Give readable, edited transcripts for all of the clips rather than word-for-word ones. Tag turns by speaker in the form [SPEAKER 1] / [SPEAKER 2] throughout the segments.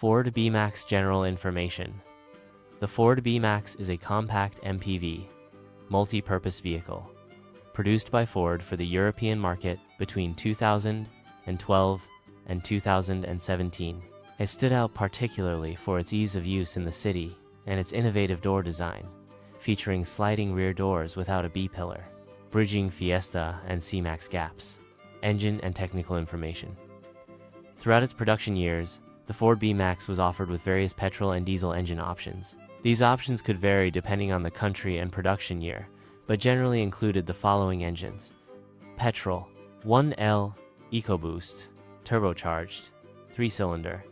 [SPEAKER 1] Ford B-Max General Information. The Ford B-Max is a compact MPV, multi-purpose vehicle, produced by Ford for the European market between 2012 and 2017. It stood out particularly for its ease of use in the city and its innovative door design, featuring sliding rear doors without a B-pillar, bridging Fiesta and C-Max gaps. Engine and technical information. Throughout its production years, the Ford B-Max was offered with various petrol and diesel engine options. These options could vary depending on the country and production year, but generally included the following engines: petrol, 1L EcoBoost, turbocharged, 3-cylinder,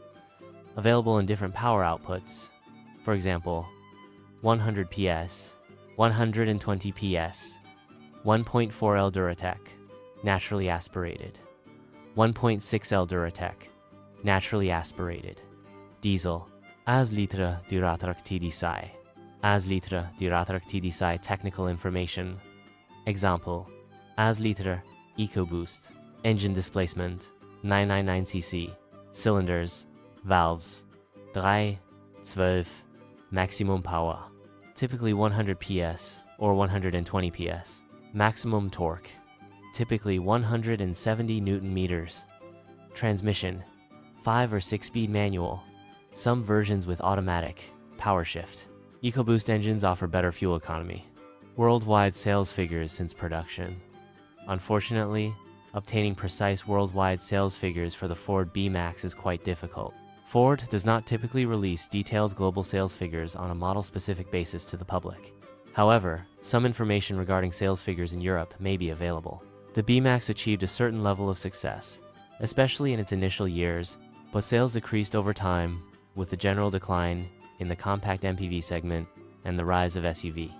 [SPEAKER 1] available in different power outputs, for example, 100 PS, 120 PS, 1.4L Duratec, naturally aspirated, 1.6L Duratec, naturally aspirated, diesel, as litre Duratec as litre Duratec technical information, example, as litre EcoBoost, engine displacement, 999cc, cylinders, valves, 3, 12, maximum power, typically 100 PS or 120 PS, maximum torque, typically 170 Newton meters, transmission, 5 or 6-speed manual, some versions with automatic, power shift. EcoBoost engines offer better fuel economy. Worldwide sales figures since production. Unfortunately, obtaining precise worldwide sales figures for the Ford B-Max is quite difficult. Ford does not typically release detailed global sales figures on a model-specific basis to the public. However, some information regarding sales figures in Europe may be available. The B-Max achieved a certain level of success, especially in its initial years, but sales decreased over time with the general decline in the compact MPV segment and the rise of SUV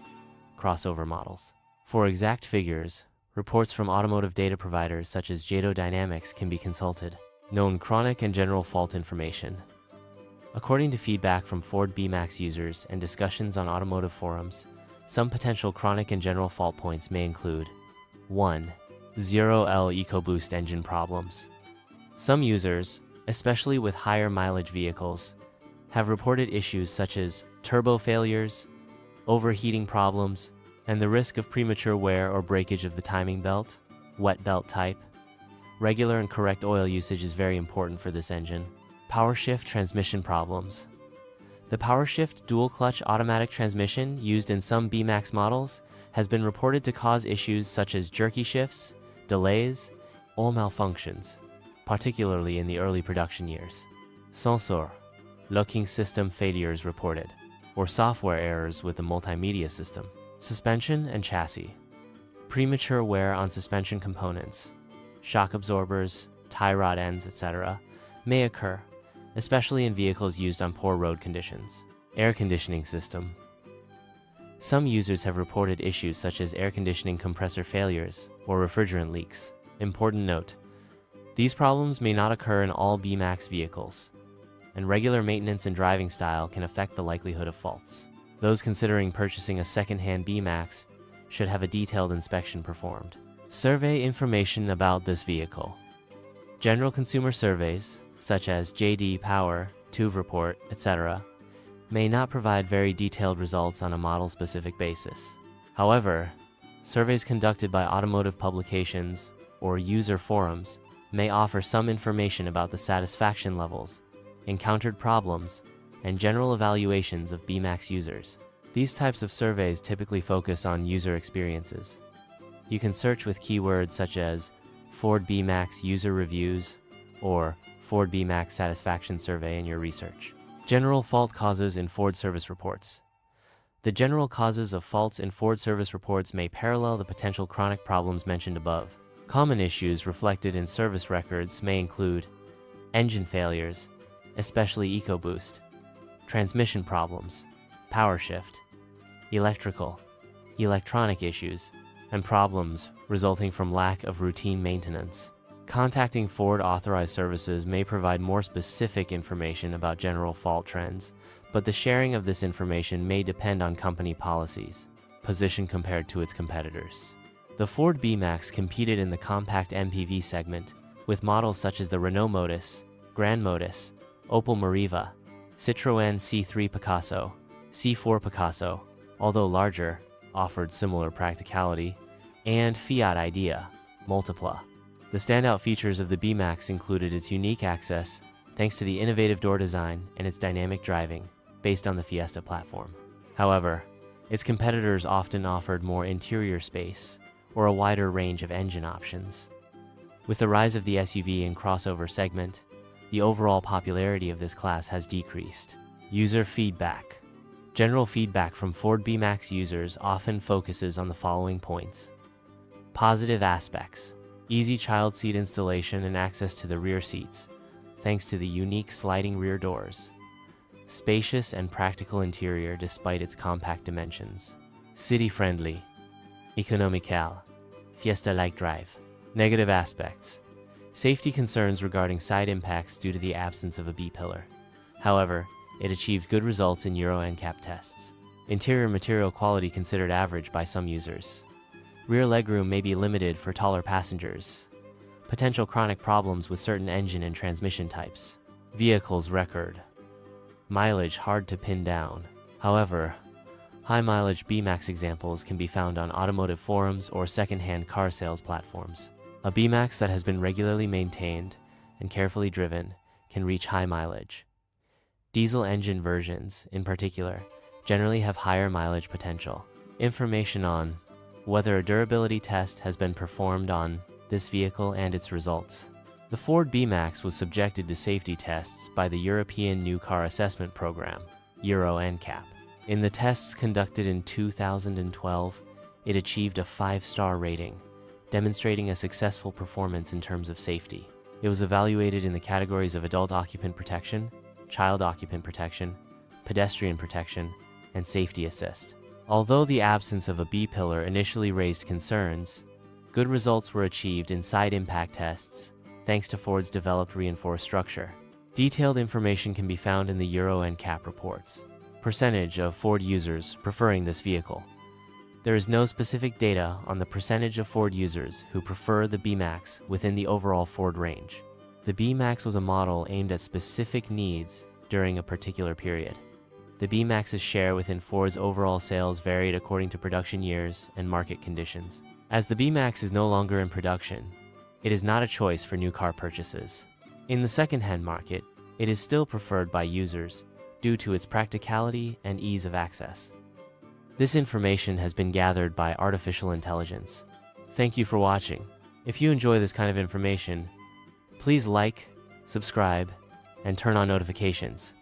[SPEAKER 1] crossover models. For exact figures, reports from automotive data providers such as JATO Dynamics can be consulted. Known chronic and general fault information. According to feedback from Ford B-Max users and discussions on automotive forums, some potential chronic and general fault points may include 1. 0L EcoBoost engine problems. Some users, especially with higher mileage vehicles, have reported issues such as turbo failures, overheating problems, and the risk of premature wear or breakage of the timing belt, wet belt type. Regular and correct oil usage is very important for this engine. Power shift transmission problems. The power shift dual-clutch automatic transmission used in some B-Max models has been reported to cause issues such as jerky shifts, delays, or malfunctions, particularly in the early production years. Sensor, locking system failures reported, or software errors with the multimedia system. Suspension and chassis. Premature wear on suspension components, shock absorbers, tie rod ends, etc., may occur, especially in vehicles used on poor road conditions. Air conditioning system. Some users have reported issues such as air conditioning compressor failures or refrigerant leaks. Important note: these problems may not occur in all B-Max vehicles, and regular maintenance and driving style can affect the likelihood of faults. Those considering purchasing a second-hand B-Max should have a detailed inspection performed. Survey information about this vehicle. General consumer surveys, such as JD Power, TÜV Report, etc., may not provide very detailed results on a model-specific basis. However, surveys conducted by automotive publications or user forums may offer some information about the satisfaction levels, encountered problems, and general evaluations of B-Max users. These types of surveys typically focus on user experiences. You can search with keywords such as Ford B-Max user reviews or Ford B-Max satisfaction survey in your research. General fault causes in Ford service reports. The general causes of faults in Ford service reports may parallel the potential chronic problems mentioned above. Common issues reflected in service records may include engine failures, especially EcoBoost, transmission problems, power shift, electrical, electronic issues, and problems resulting from lack of routine maintenance. Contacting Ford authorized services may provide more specific information about general fault trends, but the sharing of this information may depend on company policies. Position compared to its competitors. The Ford B-Max competed in the compact MPV segment with models such as the Renault Modus, Grand Modus, Opel Meriva, Citroën C3 Picasso, C4 Picasso, although larger, offered similar practicality, and Fiat Idea, Multipla. The standout features of the B-Max included its unique access, thanks to the innovative door design and its dynamic driving, based on the Fiesta platform. However, its competitors often offered more interior space or a wider range of engine options. With the rise of the SUV and crossover segment, the overall popularity of this class has decreased. User feedback. General feedback from Ford B-Max users often focuses on the following points. Positive aspects. Easy child seat installation and access to the rear seats, thanks to the unique sliding rear doors. Spacious and practical interior despite its compact dimensions. City-friendly. Economical. Fiesta-like drive. Negative aspects. Safety concerns regarding side impacts due to the absence of a B-pillar. However, it achieved good results in Euro NCAP tests. Interior material quality considered average by some users. Rear legroom may be limited for taller passengers. Potential chronic problems with certain engine and transmission types. Vehicle's record. Mileage hard to pin down. However, high-mileage B-Max examples can be found on automotive forums or second-hand car sales platforms. A B-Max that has been regularly maintained and carefully driven can reach high mileage. Diesel engine versions, in particular, generally have higher mileage potential. Information on whether a durability test has been performed on this vehicle and its results. The Ford B-Max was subjected to safety tests by the European New Car Assessment Program, Euro NCAP. In the tests conducted in 2012, it achieved a 5-star rating, demonstrating a successful performance in terms of safety. It was evaluated in the categories of adult occupant protection, child occupant protection, pedestrian protection, and safety assist. Although the absence of a B-pillar initially raised concerns, good results were achieved in side impact tests, thanks to Ford's developed reinforced structure. Detailed information can be found in the Euro NCAP reports. Percentage of Ford users preferring this vehicle. There is no specific data on the percentage of Ford users who prefer the B-Max within the overall Ford range. The B-Max was a model aimed at specific needs during a particular period. The B-Max's share within Ford's overall sales varied according to production years and market conditions. As the B-Max is no longer in production, it is not a choice for new car purchases. In the second-hand market, it is still preferred by users due to its practicality and ease of access. This information has been gathered by artificial intelligence. Thank you for watching. If you enjoy this kind of information, please like, subscribe, and turn on notifications.